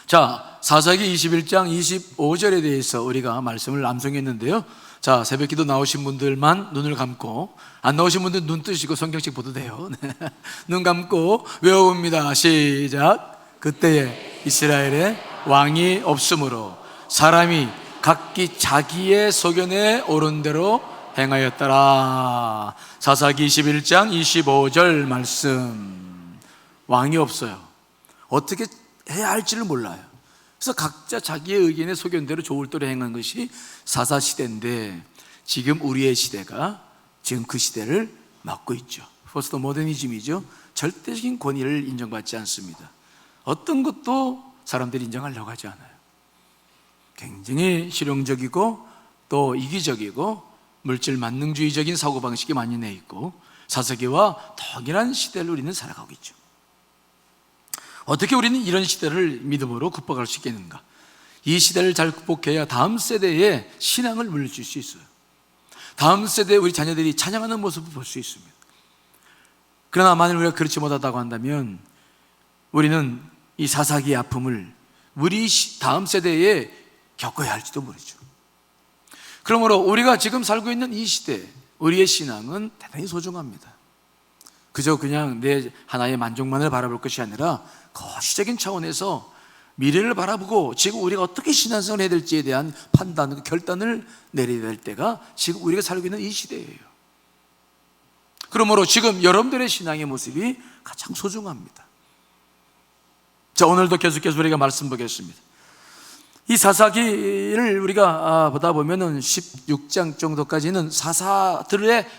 자, 사사기 21장 25절에 대해서 우리가 말씀을 낭송했는데요. 자, 새벽기도 나오신 분들만 눈을 감고, 안 나오신 분들 눈 뜨시고 성경책 보도 돼요. 눈 감고 외워봅니다. 시작. 그때에 이스라엘에 왕이 없으므로 사람이 각기 자기의 소견에 옳은 대로 행하였더라. 사사기 21장 25절 말씀. 왕이 없어요. 어떻게 해야 할지를 몰라요. 그래서 각자 자기의 의견의 소견대로 좋을 대로 행한 것이 사사시대인데, 지금 우리의 시대가 지금 그 시대를 맡고 있죠. 포스트 모더니즘이죠. 절대적인 권위를 인정받지 않습니다. 어떤 것도 사람들이 인정하려고 하지 않아요. 굉장히 실용적이고 또 이기적이고 물질 만능주의적인 사고방식이 만연해 있고, 사사기와 동일한 시대를 우리는 살아가고 있죠. 어떻게 우리는 이런 시대를 믿음으로 극복할 수 있겠는가? 이 시대를 잘 극복해야 다음 세대에 신앙을 물려줄 수 있어요. 다음 세대에 우리 자녀들이 찬양하는 모습을 볼 수 있습니다. 그러나 만일 우리가 그렇지 못하다고 한다면 우리는 이 사사기의 아픔을 우리 다음 세대에 겪어야 할지도 모르죠. 그러므로 우리가 지금 살고 있는 이 시대, 우리의 신앙은 대단히 소중합니다. 그저 그냥 내 하나의 만족만을 바라볼 것이 아니라 거시적인 차원에서 미래를 바라보고 지금 우리가 어떻게 신앙생활을 해야 될지에 대한 판단, 결단을 내려야 될 때가 지금 우리가 살고 있는 이 시대예요. 그러므로 지금 여러분들의 신앙의 모습이 가장 소중합니다. 자, 오늘도 계속해서 우리가 말씀 보겠습니다. 이 사사기를 우리가 보다 보면은 16장 정도까지는 사사들의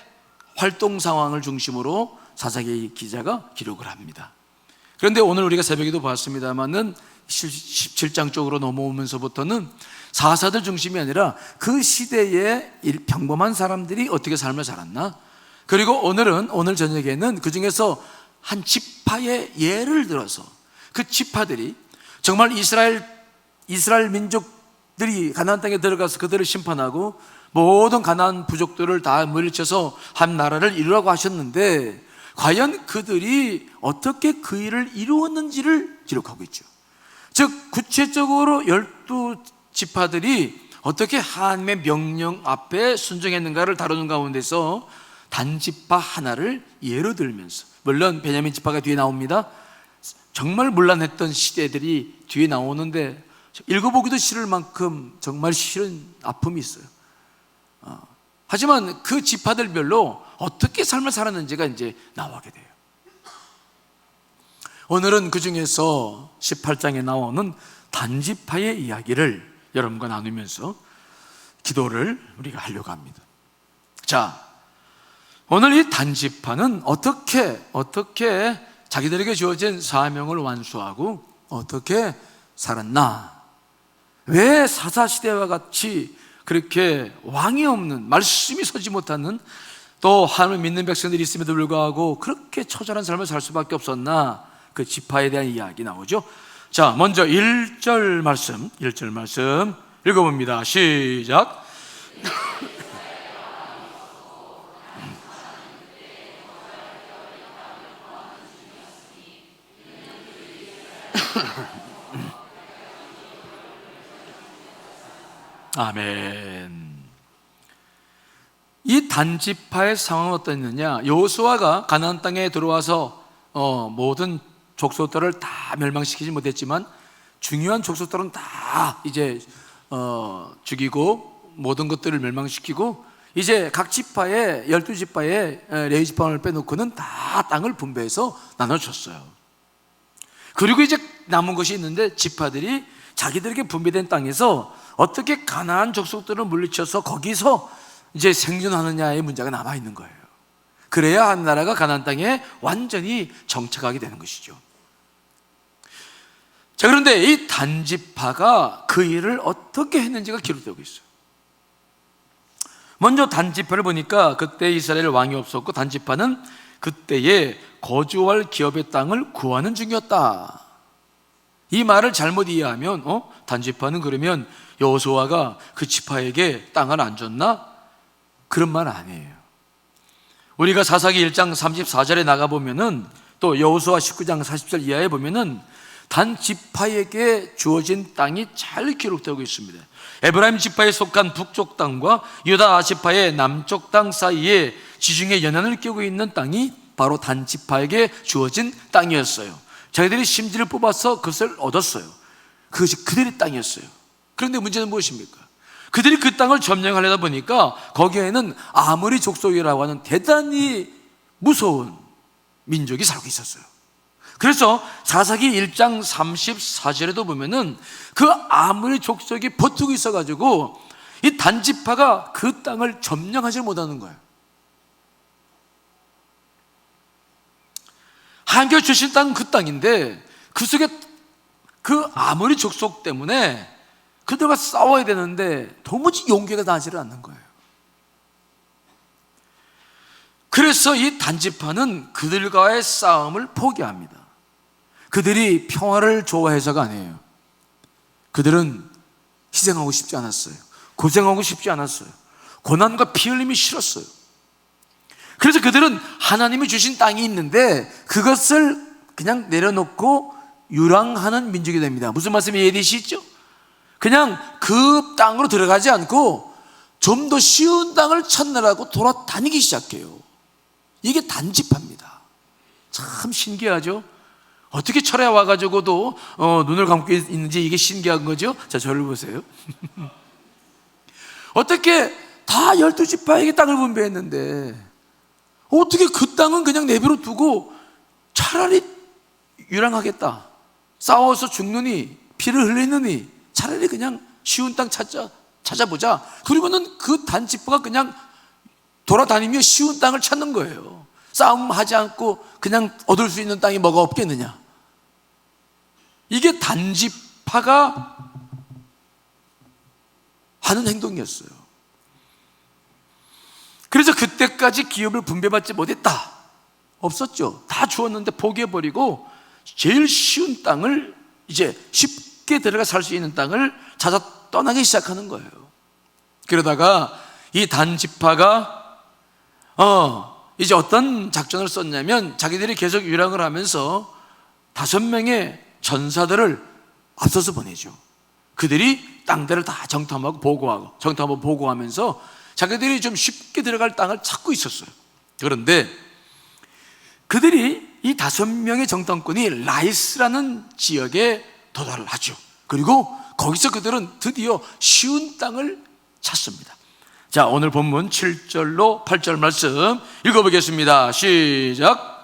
활동 상황을 중심으로 사사기 기자가 기록을 합니다. 그런데 오늘 우리가 새벽에도 봤습니다만은 17장 쪽으로 넘어오면서부터는 사사들 중심이 아니라 그 시대의 평범한 사람들이 어떻게 삶을 살았나, 그리고 오늘 저녁에는 그 중에서 한 지파의 예를 들어서 그 지파들이 정말 이스라엘 민족들이 가나안 땅에 들어가서 그들을 심판하고 모든 가나안 부족들을 다 물리쳐서 한 나라를 이루라고 하셨는데, 과연 그들이 어떻게 그 일을 이루었는지를 기록하고 있죠. 즉 구체적으로 12지파들이 어떻게 하나님의 명령 앞에 순종했는가를 다루는 가운데서 단지파 하나를 예로 들면서, 물론 베냐민 지파가 뒤에 나옵니다. 정말 문란했던 시대들이 뒤에 나오는데 읽어보기도 싫을 만큼 정말 싫은 아픔이 있어요. 하지만 그 지파들별로 어떻게 삶을 살았는지가 이제 나오게 돼요. 오늘은 그 중에서 18장에 나오는 단지파의 이야기를 여러분과 나누면서 기도를 우리가 하려고 합니다. 자, 오늘 이 단지파는 어떻게 자기들에게 주어진 사명을 완수하고 어떻게 살았나? 왜 사사시대와 같이 그렇게 왕이 없는, 말씀이 서지 못하는, 또 하나님을 믿는 백성들이 있음에도 불구하고 그렇게 처절한 삶을 살 수밖에 없었나? 그 지파에 대한 이야기 나오죠. 자, 먼저 1절 말씀 읽어봅니다. 시작. 아멘. 이 단지파의 상황은 어땠느냐? 여호수아가 가나안 땅에 들어와서 모든 족속들을 다 멸망시키지 못했지만 중요한 족속들은 다 이제 죽이고 모든 것들을 멸망시키고, 이제 각 지파에 12지파에 레위 지파를 빼놓고는 다 땅을 분배해서 나눠줬어요. 그리고 이제 남은 것이 있는데 지파들이 자기들에게 분배된 땅에서 어떻게 가나안 족속들을 물리쳐서 거기서 이제 생존하느냐의 문제가 남아있는 거예요. 그래야 한 나라가 가나안 땅에 완전히 정착하게 되는 것이죠. 자, 그런데 이 단지파가 그 일을 어떻게 했는지가 기록되고 있어요. 먼저 단지파를 보니까 그때 이스라엘 왕이 없었고 단지파는 그때에 거주할 기업의 땅을 구하는 중이었다. 이 말을 잘못 이해하면 단지파는 그러면 여호수아가 그 지파에게 땅을 안 줬나? 그런 말 아니에요. 우리가 사사기 1장 34절에 나가보면은, 또 여호수아 19장 40절 이하에 보면은 단 지파에게 주어진 땅이 잘 기록되고 있습니다. 에브라임 지파에 속한 북쪽 땅과 유다 지파의 남쪽 땅 사이에 지중해 연안을 끼고 있는 땅이 바로 단 지파에게 주어진 땅이었어요. 자기들이 심지를 뽑아서 그것을 얻었어요. 그것이 그들의 땅이었어요. 그런데 문제는 무엇입니까? 그들이 그 땅을 점령하려다 보니까 거기에는 아모리 족속이라고 하는 대단히 무서운 민족이 살고 있었어요. 그래서 사사기 1장 34절에도 보면은 그 아모리 족속이 버티고 있어가지고 이 단지파가 그 땅을 점령하지 못하는 거예요. 하나님께서 주신 땅은 그 땅인데 그 속에 그 아모리 족속 때문에 그들과 싸워야 되는데 도무지 용기가 나지를 않는 거예요. 그래서 이 단지파는 그들과의 싸움을 포기합니다. 그들이 평화를 좋아해서가 아니에요. 그들은 희생하고 싶지 않았어요. 고생하고 싶지 않았어요. 고난과 피 흘림이 싫었어요. 그래서 그들은 하나님이 주신 땅이 있는데 그것을 그냥 내려놓고 유랑하는 민족이 됩니다. 무슨 말씀이 이해되시죠? 그냥 그 땅으로 들어가지 않고 좀 더 쉬운 땅을 찾느라고 돌아다니기 시작해요. 이게 단지파입니다. 참 신기하죠? 어떻게 철에 와가지고도 눈을 감고 있는지 이게 신기한 거죠? 자, 저를 보세요. 어떻게 다 12지파에게 땅을 분배했는데 어떻게 그 땅은 그냥 내버려 두고 차라리 유랑하겠다, 싸워서 죽느니 피를 흘리느니 차라리 그냥 쉬운 땅 찾아보자. 그리고는 그 단지파가 그냥 돌아다니며 쉬운 땅을 찾는 거예요. 싸움하지 않고 그냥 얻을 수 있는 땅이 뭐가 없겠느냐. 이게 단지파가 하는 행동이었어요. 그래서 그때까지 기업을 분배받지 못했다. 없었죠. 다 주었는데 포기해버리고 제일 쉬운 땅을, 이제 쉽게 들어가 살 수 있는 땅을 찾아 떠나기 시작하는 거예요. 그러다가 이 단지파가 이제 어떤 작전을 썼냐면 자기들이 계속 유랑을 하면서 5명의 전사들을 앞서서 보내죠. 그들이 땅들을 다 정탐하고 보고하면서 자기들이 좀 쉽게 들어갈 땅을 찾고 있었어요. 그런데 그들이 이 5명의 정탐꾼이 라이스라는 지역에 도달을 하죠. 그리고 거기서 그들은 드디어 쉬운 땅을 찾습니다. 자, 오늘 본문 7절로 8절 말씀 읽어보겠습니다. 시작.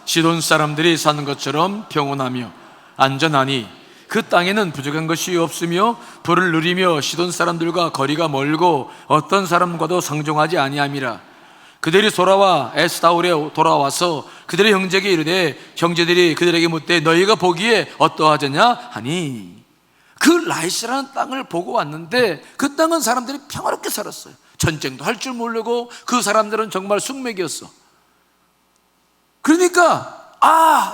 시돈 사람들이 사는 것처럼 평온하며 안전하니 그 땅에는 부족한 것이 없으며 불을 누리며 시돈 사람들과 거리가 멀고 어떤 사람과도 상종하지 아니함이라. 그들이 돌아와 에스다올에 돌아와서 그들의 형제에게 이르되 형제들이 그들에게 묻되 너희가 보기에 어떠하느냐 하니, 그 라이스라는 땅을 보고 왔는데 그 땅은 사람들이 평화롭게 살았어요. 전쟁도 할 줄 모르고 그 사람들은 정말 숙맥이었어. 그러니까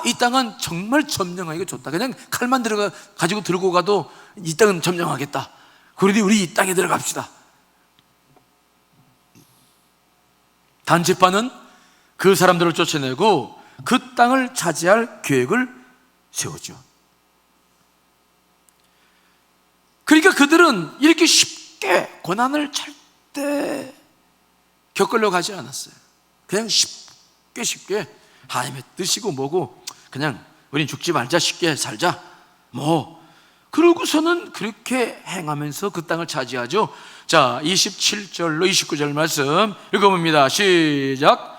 이 땅은 정말 점령하기가 좋다. 그냥 칼만 가지고 들고 가도 이 땅은 점령하겠다. 그러니 우리 이 땅에 들어갑시다. 단지파는 그 사람들을 쫓아내고 그 땅을 차지할 계획을 세우죠. 그러니까 그들은 이렇게 쉽게 고난을 절대 겪으려고 하지 않았어요. 그냥 쉽게 하나님의 뜻이고 뭐고 그냥 우린 죽지 말자, 쉽게 살자 그러고서는 그렇게 행하면서 그 땅을 차지하죠. 자, 27절로 29절 말씀 읽어봅니다. 시작.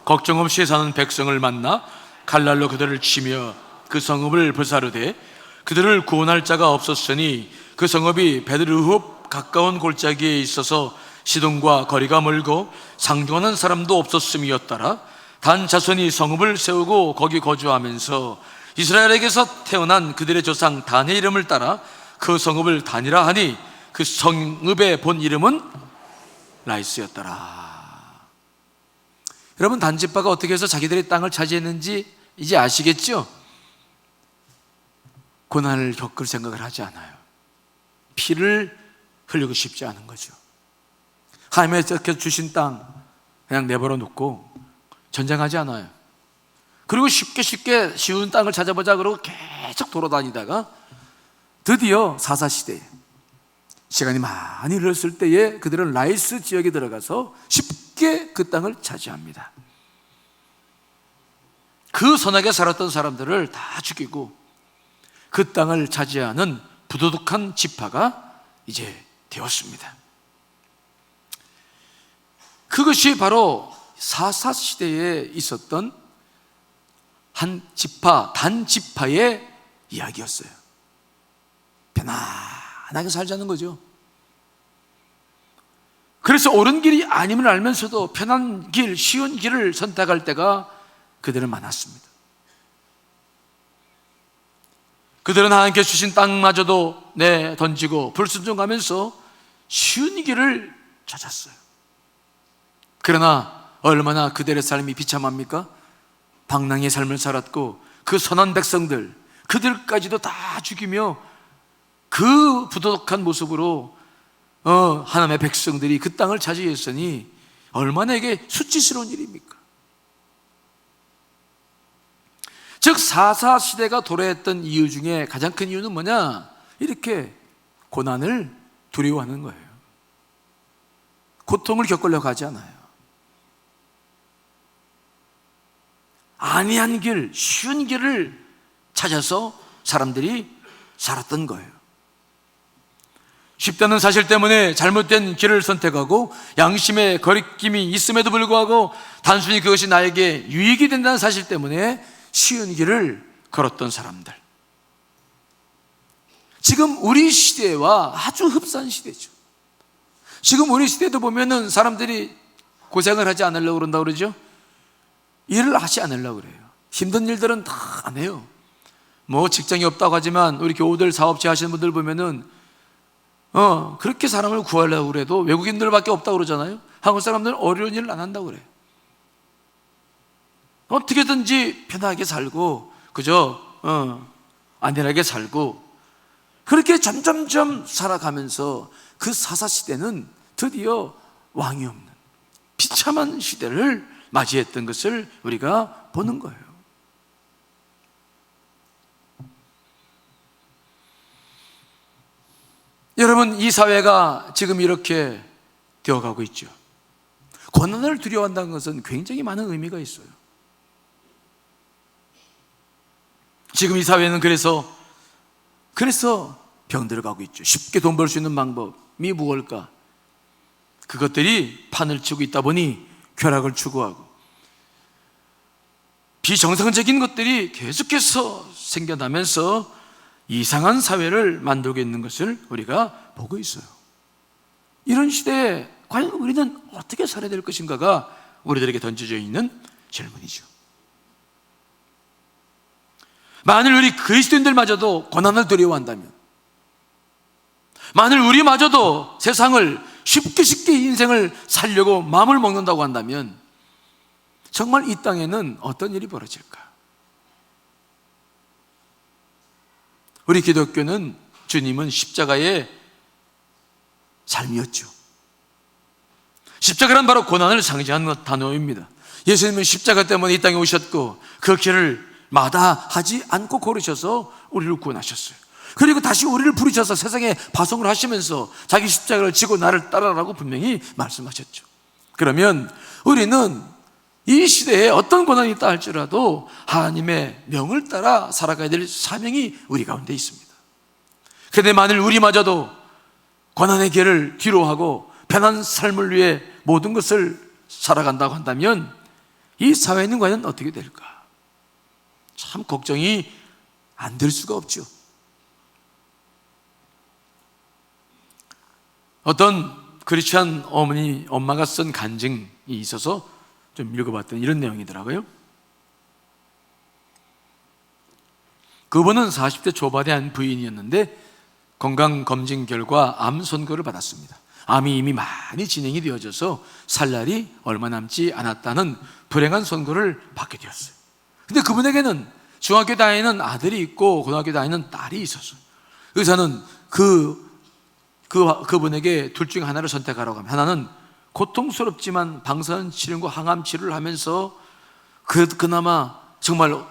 걱정 없이 사는 백성을 만나 칼날로 그들을 치며 그 성읍을 불사르되 그들을 구원할 자가 없었으니 그 성읍이 베드르흡 가까운 골짜기에 있어서 시돈과 거리가 멀고 상종하는 사람도 없었음이었더라. 단 자손이 성읍을 세우고 거기 거주하면서 이스라엘에게서 태어난 그들의 조상 단의 이름을 따라 그 성읍을 단이라 하니 그 성읍의 본 이름은 라이스였더라. 여러분, 단지파가 어떻게 해서 자기들의 땅을 차지했는지 이제 아시겠죠? 고난을 겪을 생각을 하지 않아요. 피를 흘리고 싶지 않은 거죠. 하나님께서 주신 땅 그냥 내버려 놓고 전쟁하지 않아요. 그리고 쉽게 쉬운 땅을 찾아보자 그러고 계속 돌아다니다가 드디어 사사시대에 시간이 많이 흘렀을 때에 그들은 라이스 지역에 들어가서 쉽게 그 땅을 차지합니다. 그 선하게 살았던 사람들을 다 죽이고 그 땅을 차지하는 부도덕한 지파가 이제 되었습니다. 그것이 바로 사사시대에 있었던 한 지파, 단지파의 이야기였어요. 편안하게 살자는 거죠. 그래서 옳은 길이 아님을 알면서도 편한 길, 쉬운 길을 선택할 때가 그들은 많았습니다. 그들은 하나님께 주신 땅마저도 던지고 불순종하면서 쉬운 길을 찾았어요. 그러나 얼마나 그들의 삶이 비참합니까? 방랑의 삶을 살았고 그 선한 백성들, 그들까지도 다 죽이며 그 부도덕한 모습으로 하나님의 백성들이 그 땅을 차지했으니 얼마나 이게 수치스러운 일입니까? 즉 사사시대가 도래했던 이유 중에 가장 큰 이유는 뭐냐? 이렇게 고난을 두려워하는 거예요. 고통을 겪으려고 하지 않아요. 안이한 길, 쉬운 길을 찾아서 사람들이 살았던 거예요. 쉽다는 사실 때문에 잘못된 길을 선택하고 양심의 거리낌이 있음에도 불구하고 단순히 그것이 나에게 유익이 된다는 사실 때문에 쉬운 길을 걸었던 사람들, 지금 우리 시대와 아주 흡사한 시대죠. 지금 우리 시대도 보면은 사람들이 고생을 하지 않으려고 그런다고 그러죠. 일을 하지 않으려고 그래요. 힘든 일들은 다 안 해요. 뭐 직장이 없다고 하지만 우리 교우들 사업체 하시는 분들 보면은 그렇게 사람을 구하려고 그래도 외국인들밖에 없다고 그러잖아요. 한국 사람들은 어려운 일을 안 한다고 그래요. 어떻게든지 편하게 살고 그저 안전하게 살고 그렇게 점점점 살아가면서 그 사사시대는 드디어 왕이 없는 비참한 시대를 맞이했던 것을 우리가 보는 거예요. 여러분, 이 사회가 지금 이렇게 되어가고 있죠. 고난을 두려워한다는 것은 굉장히 많은 의미가 있어요. 지금 이 사회는 그래서 병들어가고 있죠. 쉽게 돈 벌 수 있는 방법이 무엇일까? 그것들이 판을 치고 있다 보니 쾌락을 추구하고 비정상적인 것들이 계속해서 생겨나면서 이상한 사회를 만들고 있는 것을 우리가 보고 있어요. 이런 시대에 과연 우리는 어떻게 살아야 될 것인가가 우리들에게 던져져 있는 질문이죠. 만일 우리 그리스도인들마저도 고난을 두려워한다면, 만일 우리마저도 세상을 쉽게 인생을 살려고 마음을 먹는다고 한다면 정말 이 땅에는 어떤 일이 벌어질까? 우리 기독교는 주님은 십자가의 삶이었죠. 십자가란 바로 고난을 상징하는 단어입니다. 예수님은 십자가 때문에 이 땅에 오셨고 그 길을 마다하지 않고 걸으셔서 우리를 구원하셨어요. 그리고 다시 우리를 부르셔서 세상에 파송을 하시면서 자기 십자가를 지고 나를 따라라고 분명히 말씀하셨죠. 그러면 우리는 이 시대에 어떤 고난이 있다 할지라도 하나님의 명을 따라 살아가야 될 사명이 우리 가운데 있습니다. 그런데 만일 우리마저도 고난의 길을 뒤로하고 편한 삶을 위해 모든 것을 살아간다고 한다면 이 사회는 과연 어떻게 될까? 참 걱정이 안 될 수가 없죠. 어떤 크리스찬 엄마가 쓴 간증이 있어서 좀 읽어봤더니 이런 내용이더라고요. 그분은 40대 초반의 한 부인이었는데 건강검진 결과 암 선고를 받았습니다. 암이 이미 많이 진행이 되어져서 살 날이 얼마 남지 않았다는 불행한 선고를 받게 되었어요. 근데 그분에게는 중학교 다니는 아들이 있고 고등학교 다니는 딸이 있었어요. 의사는 그 그분에게 둘 중에 하나를 선택하라고 하면, 하나는 고통스럽지만 방사선 치료과 항암 치료를 하면서 그나마 정말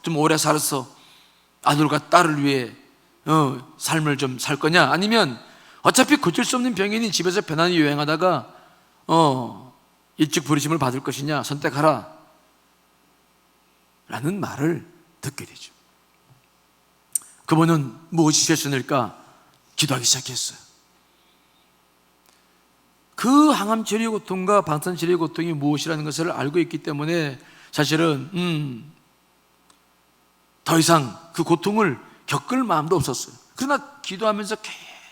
좀 오래 살아서 아들과 딸을 위해 삶을 좀 살 거냐, 아니면 어차피 고칠 수 없는 병이니 집에서 편안히 요행하다가 일찍 부르심을 받을 것이냐 선택하라 라는 말을 듣게 되죠. 그분은 무엇이 되셨을까 기도하기 시작했어요. 그 항암 치료의 고통과 방사선 치료의 고통이 무엇이라는 것을 알고 있기 때문에 사실은 더 이상 그 고통을 겪을 마음도 없었어요. 그러나 기도하면서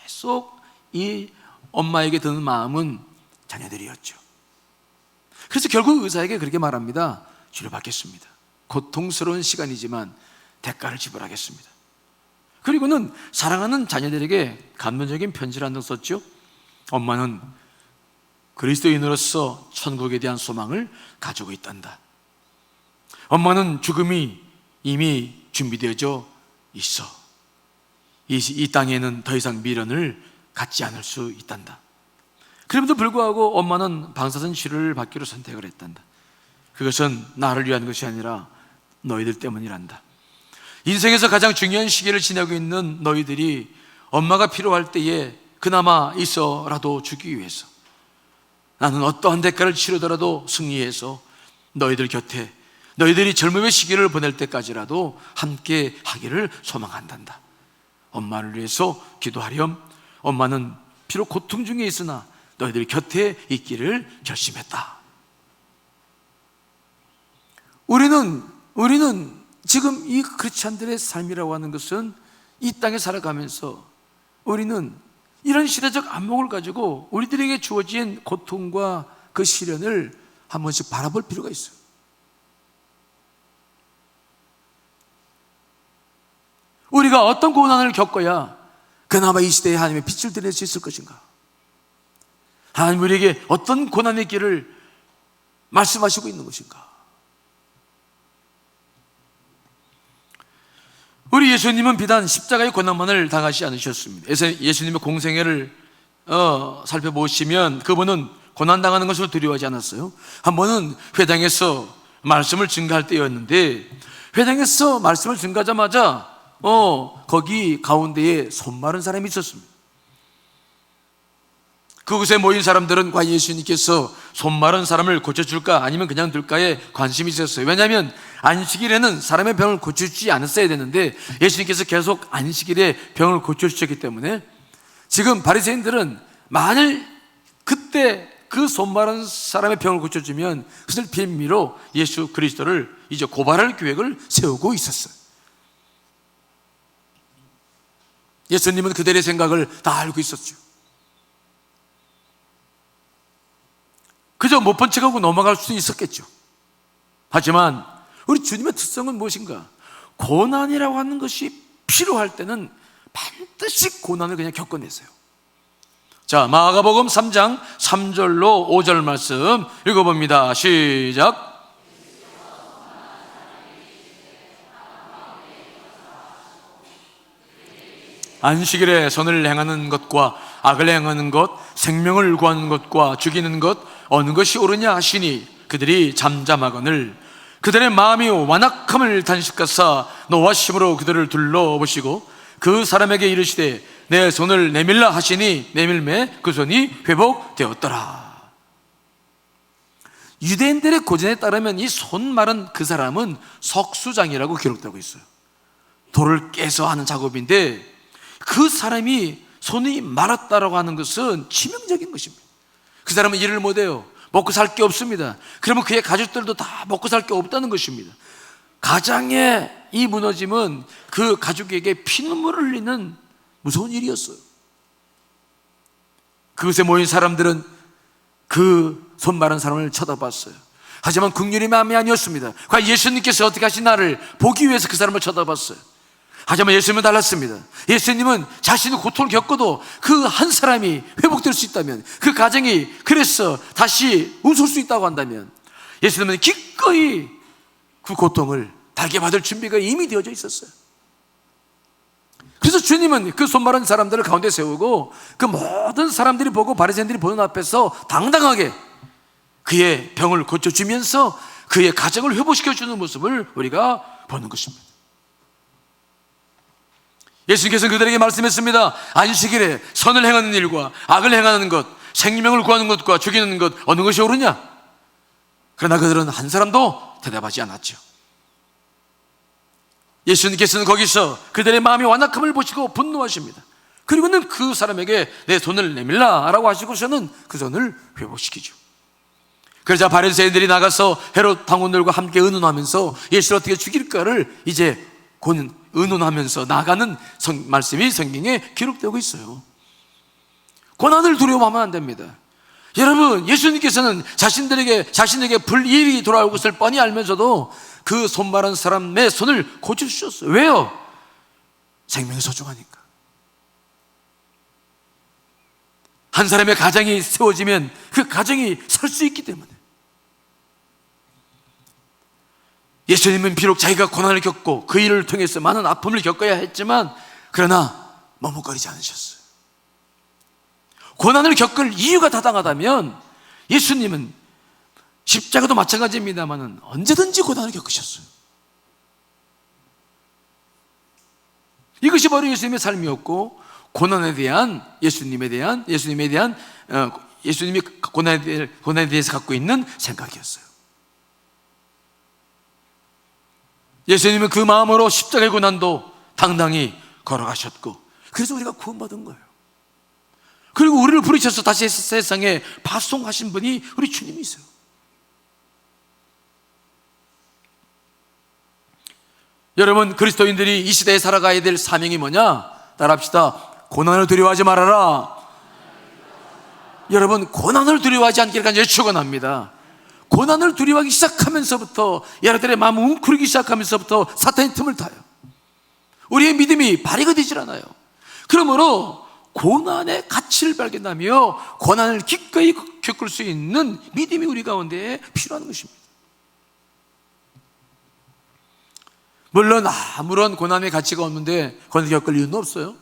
계속 이 엄마에게 드는 마음은 자녀들이었죠. 그래서 결국 의사에게 그렇게 말합니다. 치료받겠습니다. 고통스러운 시간이지만 대가를 지불하겠습니다. 그리고는 사랑하는 자녀들에게 감동적인 편지를 한 통 썼죠. 엄마는 그리스도인으로서 천국에 대한 소망을 가지고 있단다. 엄마는 죽음이 이미 준비되어져 있어. 이 땅에는 더 이상 미련을 갖지 않을 수 있단다. 그럼에도 불구하고 엄마는 방사선 치료를 받기로 선택을 했단다. 그것은 나를 위한 것이 아니라 너희들 때문이란다. 인생에서 가장 중요한 시기를 지내고 있는 너희들이 엄마가 필요할 때에 그나마 있어라도 주기 위해서 나는 어떠한 대가를 치르더라도 승리해서 너희들 곁에 너희들이 젊음의 시기를 보낼 때까지라도 함께 하기를 소망한단다. 엄마를 위해서 기도하렴. 엄마는 비록 고통 중에 있으나 너희들 곁에 있기를 결심했다. 우리는 지금 이 크리스찬들의 삶이라고 하는 것은 이 땅에 살아가면서 우리는 이런 시대적 안목을 가지고 우리들에게 주어진 고통과 그 시련을 한 번씩 바라볼 필요가 있어요. 우리가 어떤 고난을 겪어야 그나마 이 시대에 하나님의 빛을 드릴 수 있을 것인가? 하나님 우리에게 어떤 고난의 길을 말씀하시고 있는 것인가? 우리 예수님은 비단 십자가의 고난만을 당하지 않으셨습니다. 예수님의 공생애를 살펴보시면 그분은 고난당하는 것을 두려워하지 않았어요. 한 번은 회당에서 말씀을 증거할 때였는데, 회당에서 말씀을 증거하자마자 거기 가운데에 손 마른 사람이 있었습니다. 그곳에 모인 사람들은 과연 예수님께서 손 마른 사람을 고쳐줄까 아니면 그냥 둘까에 관심이 있었어요. 왜냐하면 안식일에는 사람의 병을 고쳐주지 않았어야 되는데 예수님께서 계속 안식일에 병을 고쳐주셨기 때문에 지금 바리새인들은 만일 그때 그 손 마른 사람의 병을 고쳐주면 그것을 빌미로 예수 그리스도를 이제 고발할 계획을 세우고 있었어요. 예수님은 그들의 생각을 다 알고 있었죠. 그저 못 본 척하고 넘어갈 수 있었겠죠. 하지만 우리 주님의 특성은 무엇인가? 고난이라고 하는 것이 필요할 때는 반드시 고난을 그냥 겪어내세요. 자, 마가복음 3장 3절로 5절 말씀 읽어봅니다. 시작. 안식일에 선을 행하는 것과 악을 행하는 것, 생명을 구하는 것과 죽이는 것 어느 것이 옳으냐 하시니 그들이 잠잠하거늘 그들의 마음이 완악함을 단식하사 노하심으로 그들을 둘러보시고 그 사람에게 이르시되 내 손을 내밀라 하시니 내밀매 그 손이 회복되었더라. 유대인들의 고전에 따르면 이 손 마른 그 사람은 석수장이라고 기록되고 있어요. 돌을 깨서 하는 작업인데 그 사람이 손이 마랐다라고 하는 것은 치명적인 것입니다. 그 사람은 일을 못해요. 먹고 살 게 없습니다. 그러면 그의 가족들도 다 먹고 살 게 없다는 것입니다. 가장의 이 무너짐은 그 가족에게 피눈물을 흘리는 무서운 일이었어요. 그곳에 모인 사람들은 그 손 마른 사람을 쳐다봤어요. 하지만 긍휼이 마음이 아니었습니다. 과연 예수님께서 어떻게 하시나를 보기 위해서 그 사람을 쳐다봤어요. 하지만 예수님은 달랐습니다. 예수님은 자신의 고통을 겪어도 그 한 사람이 회복될 수 있다면, 그 가정이 그래서 다시 웃을 수 있다고 한다면 예수님은 기꺼이 그 고통을 달게 받을 준비가 이미 되어져 있었어요. 그래서 그래서 주님은 그 손마른 사람들을 가운데 세우고 그 모든 사람들이 보고 바리새인들이 보는 앞에서 당당하게 그의 병을 고쳐주면서 그의 가정을 회복시켜주는 모습을 우리가 보는 것입니다. 예수님께서 그들에게 말씀했습니다. 안식일에 선을 행하는 일과 악을 행하는 것, 생명을 구하는 것과 죽이는 것 어느 것이 옳으냐? 그러나 그들은 한 사람도 대답하지 않았죠. 예수님께서는 거기서 그들의 마음의 완악함을 보시고 분노하십니다. 그리고는 그 사람에게 내 손을 내밀라 라고 하시고서는 그 손을 회복시키죠. 그러자 바리새인들이 나가서 헤롯 당원들과 함께 의논하면서 예수를 어떻게 죽일까를 이제 의논하면서 나가는 말씀이 성경에 기록되고 있어요. 고난을 두려워하면 안 됩니다. 여러분, 예수님께서는 자신에게 불이익이 돌아올 것을 뻔히 알면서도 그 손마른 사람의 손을 고쳐주셨어요. 왜요? 생명이 소중하니까. 한 사람의 가정이 세워지면 그 가정이 설 수 있기 때문에. 예수님은 비록 자기가 고난을 겪고 그 일을 통해서 많은 아픔을 겪어야 했지만 그러나 머뭇거리지 않으셨어요. 고난을 겪을 이유가 타당하다면 예수님은 십자가도 마찬가지입니다만 언제든지 고난을 겪으셨어요. 이것이 바로 예수님의 삶이었고, 고난에 대한 예수님이 고난에 대해서 갖고 있는 생각이었어요. 예수님은 그 마음으로 십자가의 고난도 당당히 걸어가셨고, 그래서 우리가 구원받은 거예요. 그리고 우리를 부르셔서 다시 세상에 파송하신 분이 우리 주님이세요. 여러분, 그리스도인들이 이 시대에 살아가야 될 사명이 뭐냐? 따라합시다. 고난을 두려워하지 말아라. 여러분, 고난을 두려워하지 않기를 간절히 축원합니다. 고난을 두려워하기 시작하면서부터, 여러분들의 마음을 웅크리기 시작하면서부터 사탄의 틈을 타요. 우리의 믿음이 발휘가 되질 않아요. 그러므로 고난의 가치를 발견하며 고난을 기꺼이 겪을 수 있는 믿음이 우리 가운데 필요한 것입니다. 물론 아무런 고난의 가치가 없는데 고난을 겪을 이유는 없어요.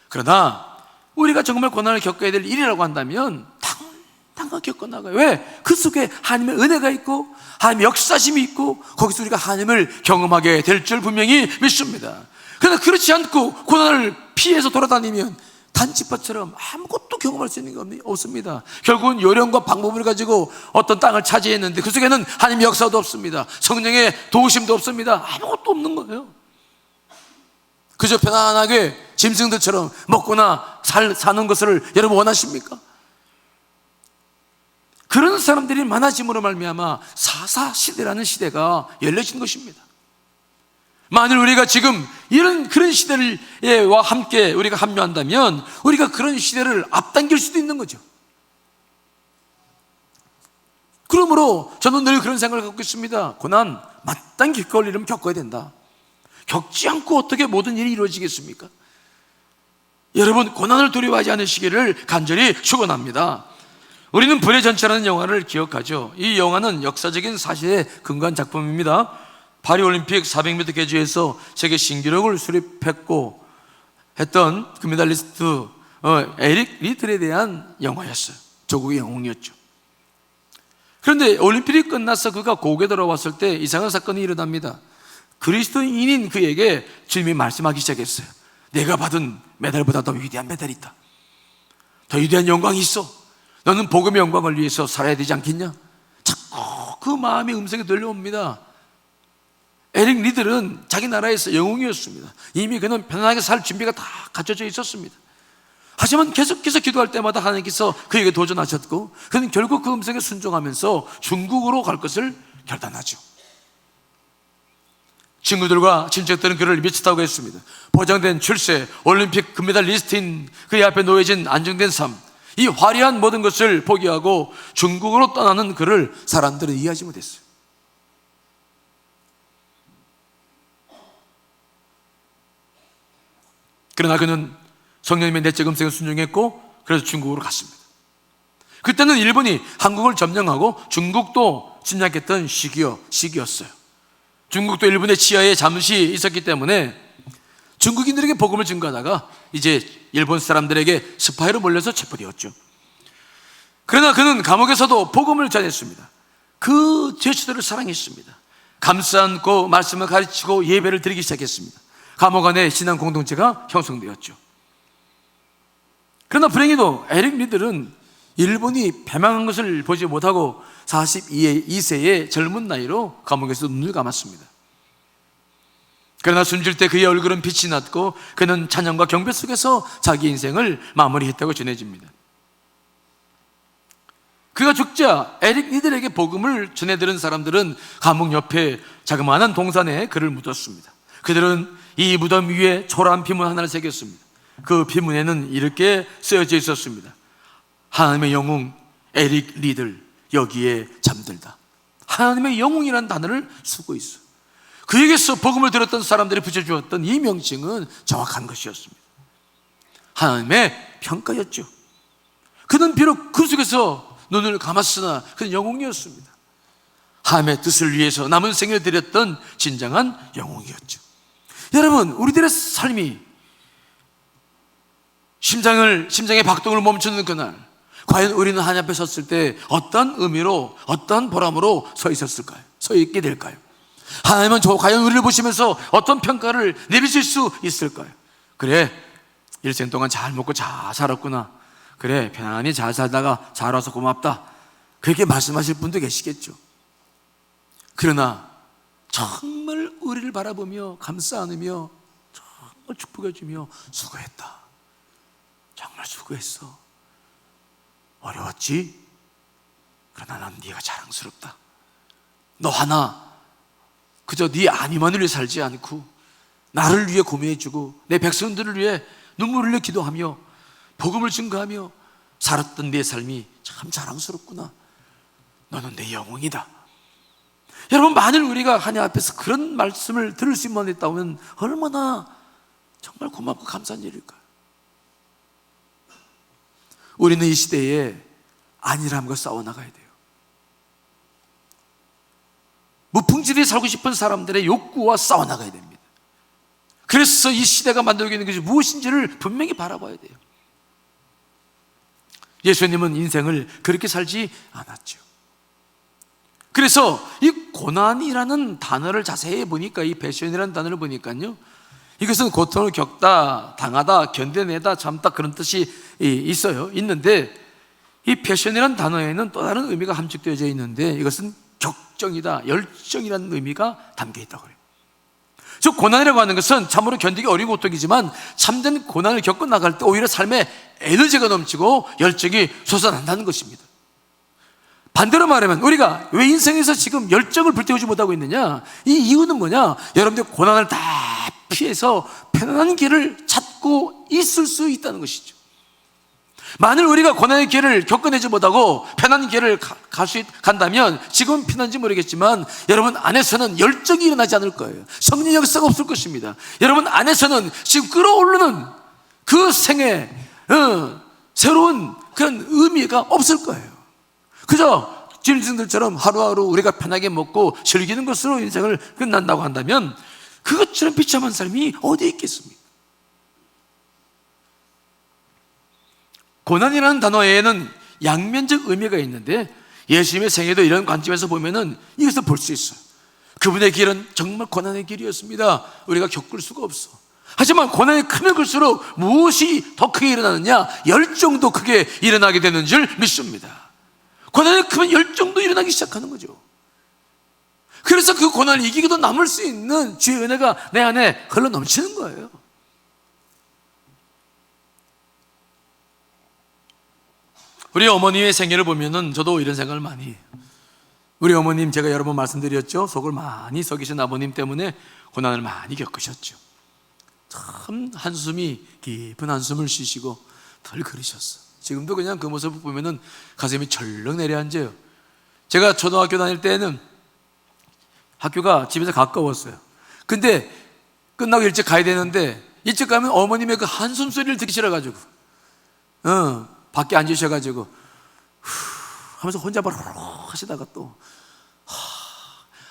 그러나 우리가 정말 고난을 겪어야 될 일이라고 한다면 당당하게 겪어나가요. 왜? 그 속에 하나님의 은혜가 있고 하나님의 역사심이 있고 거기서 우리가 하나님을 경험하게 될 줄 분명히 믿습니다. 그러나 그렇지 않고 고난을 피해서 돌아다니면 단지파처럼 아무것도 경험할 수 있는 게 없습니다. 결국은 요령과 방법을 가지고 어떤 땅을 차지했는데 그 속에는 하나님의 역사도 없습니다. 성령의 도우심도 없습니다. 아무것도 없는 거예요. 그저 편안하게 짐승들처럼 먹거나 사는 것을 여러분 원하십니까? 그런 사람들이 많아짐으로 말미암아 사사시대라는 시대가 열려진 것입니다. 만일 우리가 지금 그런 시대와 함께 우리가 합류한다면 우리가 그런 시대를 앞당길 수도 있는 거죠. 그러므로 저는 늘 그런 생각을 갖고 있습니다. 고난 마땅히 겪을 일은 겪어야 된다. 겪지 않고 어떻게 모든 일이 이루어지겠습니까? 여러분, 고난을 두려워하지 않으시기를 간절히 축원합니다. 우리는 불의 전차라는 영화를 기억하죠. 이 영화는 역사적인 사실에 근거한 작품입니다. 파리올림픽 400m 계주에서 세계 신기록을 수립했고 했던 금메달리스트 에릭 리틀에 대한 영화였어요. 조국의 영웅이었죠. 그런데 올림픽이 끝나서 그가 고국에 돌아왔을 때 이상한 사건이 일어납니다. 그리스도인인 그에게 주님이 말씀하기 시작했어요. 내가 받은 메달보다 더 위대한 메달이 있다. 더 위대한 영광이 있어. 너는 복음의 영광을 위해서 살아야 되지 않겠냐? 자꾸 그 마음의 음성이 들려옵니다. 에릭 리들은 자기 나라에서 영웅이었습니다. 이미 그는 편안하게 살 준비가 다 갖춰져 있었습니다. 하지만 계속해서 기도할 때마다 하나님께서 그에게 도전하셨고 그는 결국 그 음성에 순종하면서 중국으로 갈 것을 결단하죠. 친구들과 친척들은 그를 미쳤다고 했습니다. 보장된 출세, 올림픽 금메달 리스트인 그의 앞에 놓여진 안정된 삶, 이 화려한 모든 것을 포기하고 중국으로 떠나는 그를 사람들은 이해하지 못했어요. 그러나 그는 성령님의 내적 음성에 순종했고 그래서 중국으로 갔습니다. 그때는 일본이 한국을 점령하고 중국도 침략했던 시기였어요. 중국도 일본의 치하에 잠시 있었기 때문에 중국인들에게 복음을 증거하다가 이제 일본 사람들에게 스파이로 몰려서 체포되었죠. 그러나 그는 감옥에서도 복음을 전했습니다. 그 제자들을 사랑했습니다. 감싸 안고 말씀을 가르치고 예배를 드리기 시작했습니다. 감옥 안에 신앙 공동체가 형성되었죠. 그러나 불행히도 에릭 리들은 일본이 패망한 것을 보지 못하고 42세의 젊은 나이로 감옥에서 눈을 감았습니다. 그러나 숨질 때 그의 얼굴은 빛이 났고 그는 찬양과 경배 속에서 자기 인생을 마무리했다고 전해집니다. 그가 죽자 에릭 리들에게 복음을 전해들은 사람들은 감옥 옆에 자그마한 동산에 그를 묻었습니다. 그들은 이 무덤 위에 초라한 비문 하나를 새겼습니다. 그 비문에는 이렇게 쓰여져 있었습니다. 하나님의 영웅 에릭 리들 여기에 잠들다. 하나님의 영웅이라는 단어를 쓰고 있어. 그에게서 복음을 들었던 사람들이 붙여주었던 이 명칭은 정확한 것이었습니다. 하나님의 평가였죠. 그는 비록 그 속에서 눈을 감았으나 그는 영웅이었습니다. 하나님의 뜻을 위해서 남은 생을 드렸던 진정한 영웅이었죠. 여러분, 우리들의 삶이 심장의 박동을 멈추는 그날, 과연 우리는 하나님 앞에 섰을 때 어떤 의미로, 어떤 보람으로 서 있었을까요? 서 있게 될까요? 하나님은 과연 우리를 보시면서 어떤 평가를 내리실 수 있을까요? 그래, 일생 동안 잘 먹고 잘 살았구나. 그래, 편안히 잘 살다가 잘 와서 고맙다. 그렇게 말씀하실 분도 계시겠죠. 그러나 정말 우리를 바라보며 감싸 안으며 정말 축복해 주며 수고했다. 정말 수고했어. 어려웠지? 그러나 난 네가 자랑스럽다. 너 하나 그저 네 안위만을 위해 살지 않고 나를 위해 고민해주고 내 백성들을 위해 눈물을 흘려 기도하며 복음을 증거하며 살았던 내 삶이 참 자랑스럽구나. 너는 내 영웅이다. 여러분, 만일 우리가 하나님 앞에서 그런 말씀을 들을 수 있만 했다면 얼마나 정말 고맙고 감사한 일일까요? 우리는 이 시대에 안일함과 싸워나가야 돼요. 무풍지대에 살고 싶은 사람들의 욕구와 싸워나가야 됩니다. 그래서 이 시대가 만들고 있는 것이 무엇인지를 분명히 바라봐야 돼요. 예수님은 인생을 그렇게 살지 않았죠. 그래서 이 고난이라는 단어를 자세히 보니까, 이 배션이라는 단어를 보니까요, 이것은 고통을 겪다, 당하다, 견뎌내다, 참다, 그런 뜻이 있는데, 이 패션이라는 단어에는 또 다른 의미가 함축되어져 있는데, 이것은 격정이다, 열정이라는 의미가 담겨 있다고 해요. 즉, 고난이라고 하는 것은 참으로 견디기 어려운 고통이지만 참된 고난을 겪어 나갈 때 오히려 삶에 에너지가 넘치고 열정이 솟아난다는 것입니다. 반대로 말하면 우리가 왜 인생에서 지금 열정을 불태우지 못하고 있느냐? 이 이유는 뭐냐? 여러분들 고난을 다 피해서 편안한 길을 찾고 있을 수 있다는 것이죠. 만일 우리가 고난의 길을 겪어내지 못하고 편안한 길을 간다면 지금은 편한지 모르겠지만 여러분 안에서는 열정이 일어나지 않을 거예요. 성령 역사가 없을 것입니다. 여러분 안에서는 지금 끌어오르는 그 생의 새로운 그런 의미가 없을 거예요. 그저 짐승들처럼 하루하루 우리가 편하게 먹고 즐기는 것으로 인생을 끝난다고 한다면 그것처럼 비참한 삶이 어디에 있겠습니까? 고난이라는 단어에는 양면적 의미가 있는데 예수님의 생애도 이런 관점에서 보면은 이것을 볼 수 있어요. 그분의 길은 정말 고난의 길이었습니다. 우리가 겪을 수가 없어. 하지만 고난이 크면 클수록 무엇이 더 크게 일어나느냐? 열정도 크게 일어나게 되는 줄 믿습니다. 고난이 크면 열정도 일어나기 시작하는 거죠. 그래서 그 고난을 이기고도 남을 수 있는 주의 은혜가 내 안에 흘러 넘치는 거예요. 우리 어머님의 생애를 보면은 저도 이런 생각을 많이 해요. 우리 어머님, 제가 여러 번 말씀드렸죠. 속을 많이 썩이신 아버님 때문에 고난을 많이 겪으셨죠. 참 한숨이 깊은 한숨을 쉬시고 덜 그러셨어. 지금도 그냥 그 모습을 보면은 가슴이 절렁 내려앉아요. 제가 초등학교 다닐 때는 학교가 집에서 가까웠어요. 근데 끝나고 일찍 가야 되는데 일찍 가면 어머님의 그 한숨 소리를 듣기 싫어가지고 밖에 앉으셔가지고 하면서 혼자 바로 하시다가 또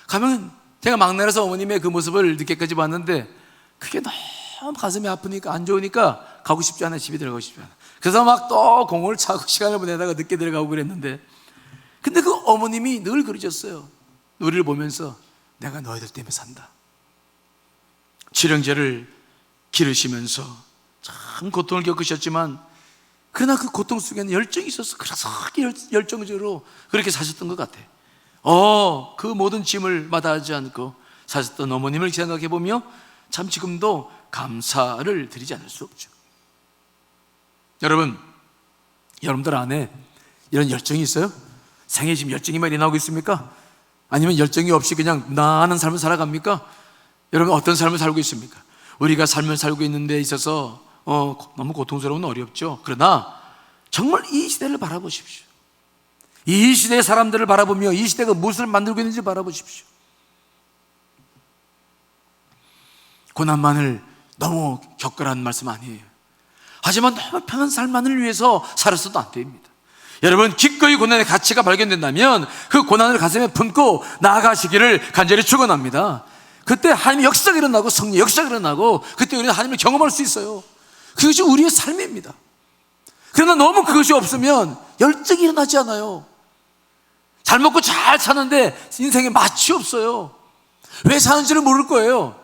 가면 제가 막내라서 어머님의 그 모습을 늦게까지 봤는데 그게 너무 가슴이 아프니까 안 좋으니까 가고 싶지 않아. 집에 들어가고 싶지 않아. 그래서 막 또 공을 차고 시간을 보내다가 늦게 들어가고 그랬는데, 근데 그 어머님이 늘 그러셨어요. 우리를 보면서 내가 너희들 때문에 산다. 칠형제를 기르시면서 참 고통을 겪으셨지만 그러나 그 고통 속에는 열정이 있었어. 그래서 열정적으로 그렇게 사셨던 것 같아. 그 모든 짐을 마다하지 않고 사셨던 어머님을 생각해 보며 참 지금도 감사를 드리지 않을 수 없죠. 여러분들 안에 이런 열정이 있어요? 생에 지금 열정이 많이 나오고 있습니까? 아니면 열정이 없이 그냥 나는 삶을 살아갑니까? 여러분 어떤 삶을 살고 있습니까? 우리가 삶을 살고 있는 데 있어서 너무 고통스러운 어렵죠. 그러나 정말 이 시대를 바라보십시오. 이 시대의 사람들을 바라보며 이 시대가 무엇을 만들고 있는지 바라보십시오. 고난만을 너무 겪으라는 말씀 아니에요. 하지만 너무 편한 삶만을 위해서 살았어도 안 됩니다. 여러분 기꺼이 고난의 가치가 발견된다면 그 고난을 가슴에 품고 나아가시기를 간절히 축원합니다. 그때 하나님의 역사가 일어나고 성령의 역사가 일어나고 그때 우리는 하나님을 경험할 수 있어요. 그것이 우리의 삶입니다. 그러나 너무 그것이 없으면 열정이 일어나지 않아요. 잘 먹고 잘 사는데 인생에 맛이 없어요. 왜 사는지를 모를 거예요.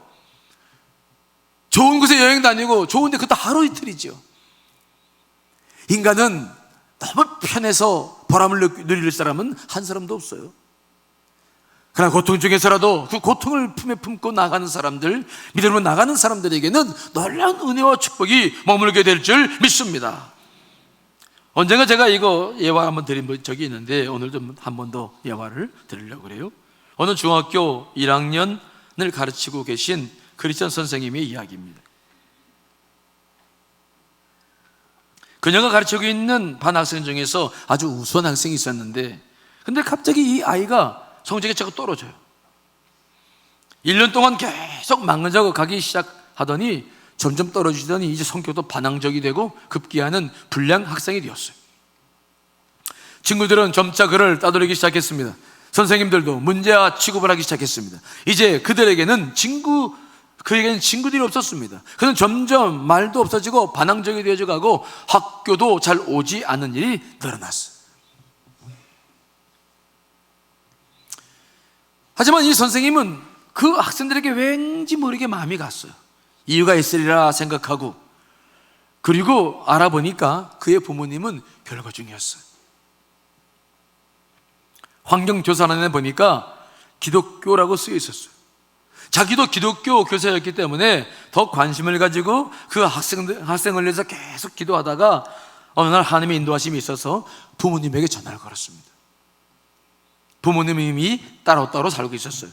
좋은 곳에 여행 다니고 좋은데 그것도 하루 이틀이죠. 인간은 너무 편해서 보람을 누릴 사람은 한 사람도 없어요. 그러나 고통 중에서라도 그 고통을 품에 품고 나가는 사람들, 믿음으로 나가는 사람들에게는 놀라운 은혜와 축복이 머물게 될 줄 믿습니다. 언젠가 제가 이거 예화 한번 드린 적이 있는데 오늘 좀 한 번 더 예화를 드리려고 그래요. 어느 중학교 1학년을 가르치고 계신 크리스천 선생님의 이야기입니다. 그녀가 가르치고 있는 반 학생 중에서 아주 우수한 학생이 있었는데 근데 갑자기 이 아이가 성적이 자꾸 떨어져요. 1년 동안 계속 망가져 가기 시작하더니 점점 떨어지더니 이제 성격도 반항적이 되고 급기야는 불량 학생이 되었어요. 친구들은 점차 그를 따돌리기 시작했습니다. 선생님들도 문제와 취급을 하기 시작했습니다. 이제 그에게는 친구들이 없었습니다. 그는 점점 말도 없어지고 반항적이 되어져 가고 학교도 잘 오지 않는 일이 늘어났어요. 하지만 이 선생님은 그 학생들에게 왠지 모르게 마음이 갔어요. 이유가 있으리라 생각하고, 그리고 알아보니까 그의 부모님은 별거 중이었어요. 환경조사란에 보니까 기독교라고 쓰여 있었어요. 자기도 기독교 교사였기 때문에 더 관심을 가지고 그 학생을 위해서 계속 기도하다가 어느 날 하나님의 인도하심이 있어서 부모님에게 전화를 걸었습니다. 부모님이 따로따로 살고 있었어요.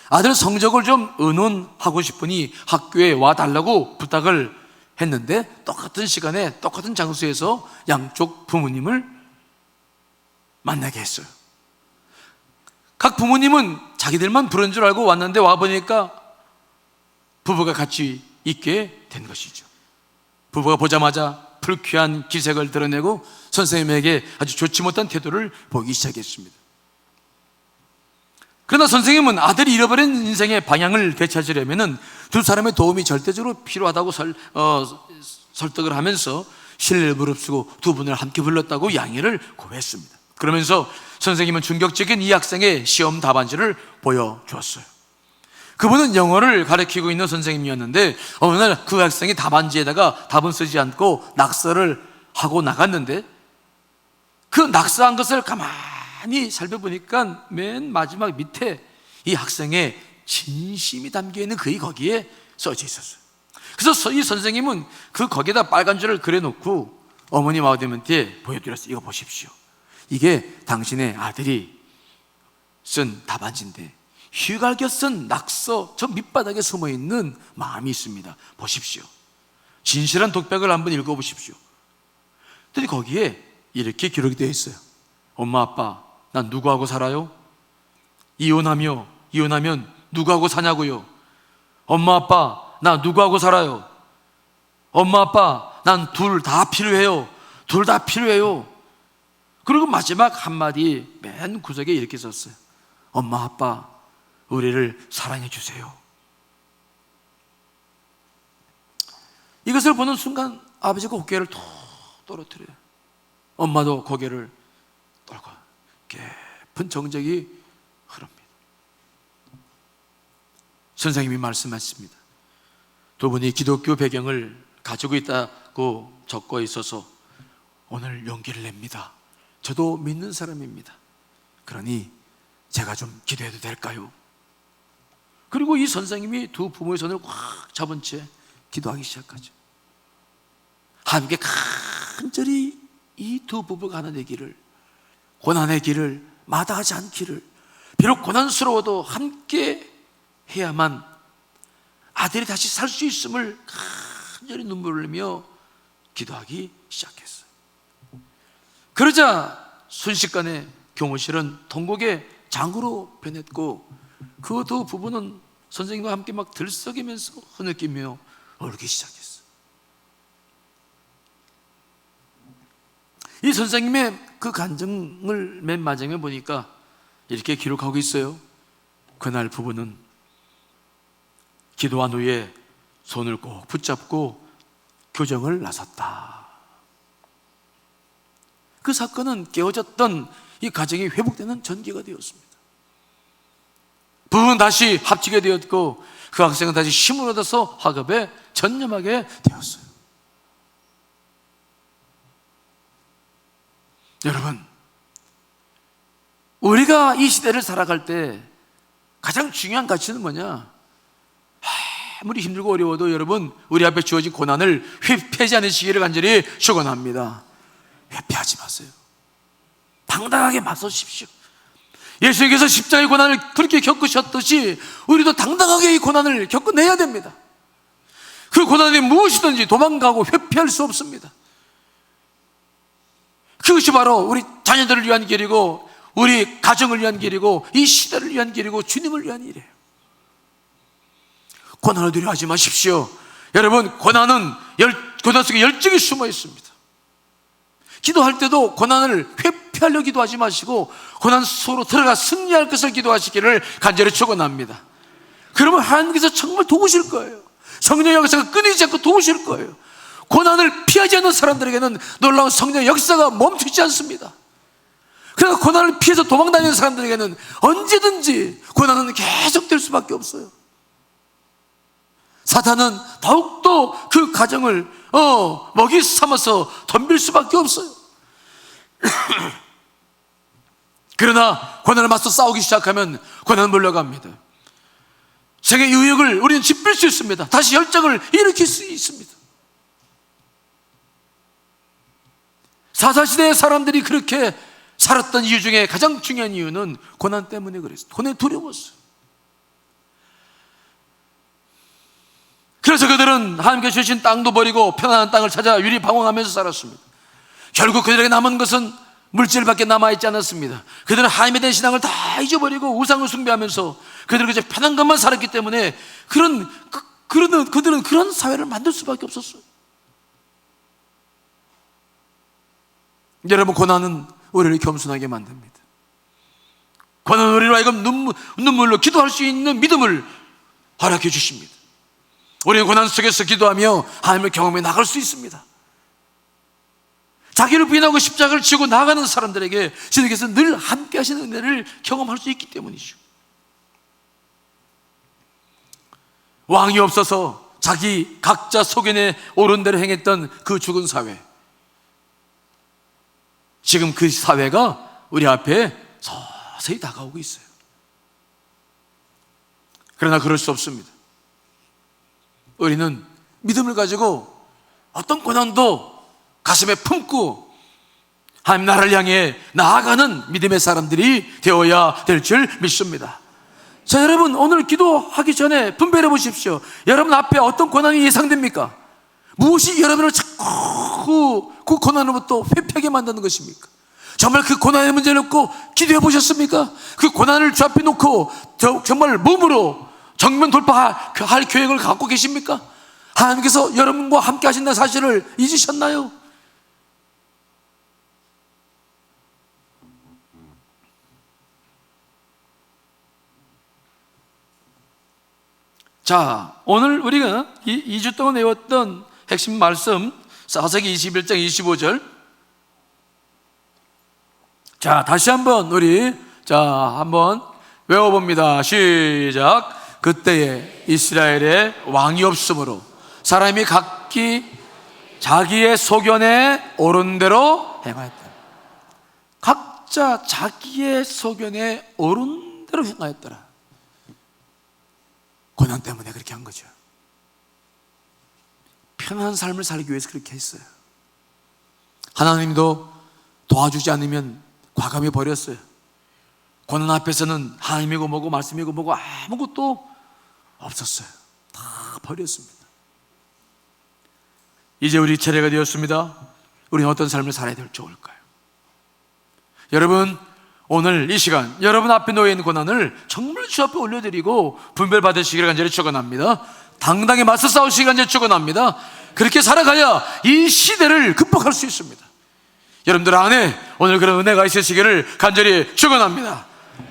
아들 성적을 좀 의논하고 싶으니 학교에 와달라고 부탁을 했는데 똑같은 시간에 똑같은 장소에서 양쪽 부모님을 만나게 했어요. 각 부모님은 자기들만 부른 줄 알고 왔는데 와보니까 부부가 같이 있게 된 것이죠. 부부가 보자마자 불쾌한 기색을 드러내고 선생님에게 아주 좋지 못한 태도를 보이기 시작했습니다. 그러나 선생님은 아들이 잃어버린 인생의 방향을 되찾으려면 두 사람의 도움이 절대적으로 필요하다고 설득을 하면서 신뢰를 무릅쓰고 두 분을 함께 불렀다고 양해를 구했습니다. 그러면서 선생님은 충격적인 이 학생의 시험 답안지를 보여주었어요. 그분은 영어를 가르치고 있는 선생님이었는데 어느 날 그 학생이 답안지에다가 답은 쓰지 않고 낙서를 하고 나갔는데 그 낙서한 것을 가만히 살펴보니까 맨 마지막 밑에 이 학생의 진심이 담겨있는 글이 거기에 써져 있었어요. 그래서 이 선생님은 거기에다 빨간 줄을 그려놓고 어머님 아버님한테 보여드렸어요. 이거 보십시오. 이게 당신의 아들이 쓴 답안지인데 휘갈겨 쓴 낙서 저 밑바닥에 숨어있는 마음이 있습니다. 보십시오. 진실한 독백을 한번 읽어보십시오. 근데 거기에 이렇게 기록이 되어 있어요. 엄마 아빠 난 누구하고 살아요? 이혼하면 누구하고 사냐고요? 엄마 아빠 나 누구하고 살아요? 엄마 아빠 난 둘 다 필요해요. 둘 다 필요해요. 그리고 마지막 한마디 맨 구석에 이렇게 썼어요. 엄마 아빠 우리를 사랑해 주세요. 이것을 보는 순간 아버지가 고개를 툭 떨어뜨려요. 엄마도 고개를 떨고 깊은 정적이 흐릅니다. 선생님이 말씀하십니다. 두 분이 기독교 배경을 가지고 있다고 적고 있어서 오늘 용기를 냅니다. 저도 믿는 사람입니다. 그러니 제가 좀 기도해도 될까요? 그리고 이 선생님이 두 부모의 손을 꽉 잡은 채 기도하기 시작하죠. 함께 간절히 이 두 부부가 하는 얘기를, 고난의 길을 마다하지 않기를, 비록 고난스러워도 함께 해야만 아들이 다시 살 수 있음을 간절히 눈물을 흘리며 기도하기 시작했어요. 그러자 순식간에 교무실은 통곡의 장으로 변했고 그 두 부부는 선생님과 함께 막 들썩이면서 흐느끼며 울기 시작했어요. 이 선생님의 그 간증을 맨 마지막에 보니까 이렇게 기록하고 있어요. 그날 부부는 기도한 후에 손을 꼭 붙잡고 교정을 나섰다. 그 사건은 깨어졌던 이 가정이 회복되는 전기가 되었습니다. 부부는 다시 합치게 되었고 그 학생은 다시 힘을 얻어서 학업에 전념하게 되었어요. 여러분, 우리가 이 시대를 살아갈 때 가장 중요한 가치는 뭐냐? 아무리 힘들고 어려워도 여러분, 우리 앞에 주어진 고난을 회피하지 않으시기를 간절히 축원합니다. 회피하지 마세요. 당당하게 맞서십시오. 예수님께서 십자가의 고난을 그렇게 겪으셨듯이 우리도 당당하게 이 고난을 겪어내야 됩니다. 그 고난이 무엇이든지 도망가고 회피할 수 없습니다. 그것이 바로 우리 자녀들을 위한 길이고 우리 가정을 위한 길이고 이 시대를 위한 길이고 주님을 위한 일이에요. 고난을 두려워하지 마십시오. 여러분, 고난 속에 열정이 숨어 있습니다. 기도할 때도 고난을 회피하려 기도하지 마시고 고난 속으로 들어가 승리할 것을 기도하시기를 간절히 축원합니다. 그러면 하나님께서 정말 도우실 거예요. 성령의 역사가 끊이지 않고 도우실 거예요. 고난을 피하지 않는 사람들에게는 놀라운 성령의 역사가 멈추지 않습니다. 그래서 고난을 피해서 도망다니는 사람들에게는 언제든지 고난은 계속될 수밖에 없어요. 사탄은 더욱더 그 가정을 먹이 삼아서 덤빌 수밖에 없어요. 그러나 고난을 맞서 싸우기 시작하면 고난은 물러갑니다. 세계 유역을 우리는 짚을 수 있습니다. 다시 열정을 일으킬 수 있습니다. 사사시대의 사람들이 그렇게 살았던 이유 중에 가장 중요한 이유는 고난 때문에 그랬어요. 고난이 두려웠어요. 그래서 그들은 하나님께서 주신 땅도 버리고 편안한 땅을 찾아 유리방황하면서 살았습니다. 결국 그들에게 남은 것은 물질밖에 남아있지 않았습니다. 그들은 하나님에 대한 신앙을 다 잊어버리고 우상을 숭배하면서 그들은 이제 편한 것만 살았기 때문에 그들은 그런 사회를 만들 수밖에 없었어요. 여러분, 고난은 우리를 겸손하게 만듭니다. 고난은 우리로 하여금 눈물로 기도할 수 있는 믿음을 허락해 주십니다. 우리는 고난 속에서 기도하며 하나님을 경험해 나갈 수 있습니다. 자기를 부인하고 십자가를 지고 나아가는 사람들에게 주님께서 늘 함께 하시는 은혜를 경험할 수 있기 때문이죠. 왕이 없어서 자기 각자 소견에 옳은 대로 행했던 그 죽은 사회, 지금 그 사회가 우리 앞에 서서히 다가오고 있어요. 그러나 그럴 수 없습니다. 우리는 믿음을 가지고 어떤 고난도 가슴에 품고 하나님 나라를 향해 나아가는 믿음의 사람들이 되어야 될 줄 믿습니다. 자, 여러분, 오늘 기도하기 전에 분별해 보십시오. 여러분 앞에 어떤 고난이 예상됩니까? 무엇이 여러분을 자꾸 그 고난으로부터 회피하게 만드는 것입니까? 정말 그 고난의 문제를 놓고 기도해 보셨습니까? 그 고난을 주 앞에 놓고 정말 몸으로 정면 돌파할 계획을 갖고 계십니까? 하나님께서 여러분과 함께 하신다는 사실을 잊으셨나요? 자, 오늘 우리가 2주 동안 외웠던 핵심 말씀 사사기 21장 25절. 자, 다시 한번 우리 한번 외워봅니다. 시작. 그때에 이스라엘에 왕이 없으므로 사람이 각기 자기의 소견에 옳은 대로 행하였다. 각자 자기의 소견에 옳은 대로 행하였더라. 고난 때문에 그렇게 한 거죠. 편안한 삶을 살기 위해서 그렇게 했어요. 하나님도 도와주지 않으면 과감히 버렸어요. 고난 앞에서는 하나님이고 뭐고 말씀이고 뭐고 아무것도 없었어요. 다 버렸습니다. 이제 우리 차례가 되었습니다. 우리는 어떤 삶을 살아야 될지 좋을까요? 여러분, 오늘 이 시간 여러분 앞에 놓여있는 고난을 정말 주 앞에 올려드리고 분별받으시기를 간절히 축원합니다. 당당히 맞서 싸우시기 간절히 축원합니다. 그렇게 살아가야 이 시대를 극복할 수 있습니다. 여러분들 안에 오늘 그런 은혜가 있으시기를 간절히 축원합니다.